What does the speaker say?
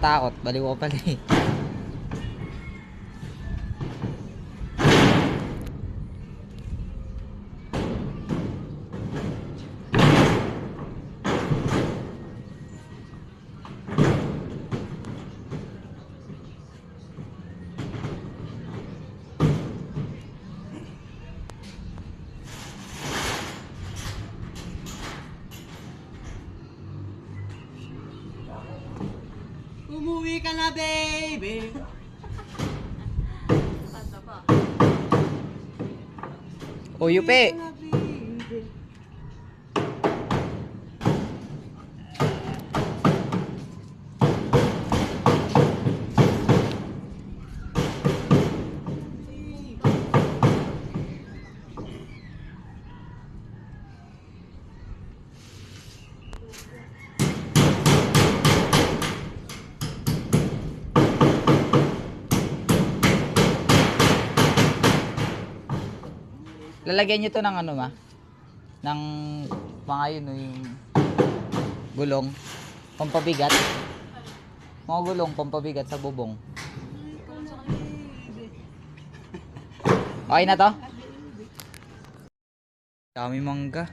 natatakot. Baliw ko pala eh. Umuwi ka na, baby. O, Yupe. Lalagyan nyo to ng ano ma? Ng mga yun o yung gulong. Pampabigat. Mga gulong pampabigat sa bubong. Okay na to? Dami mangga.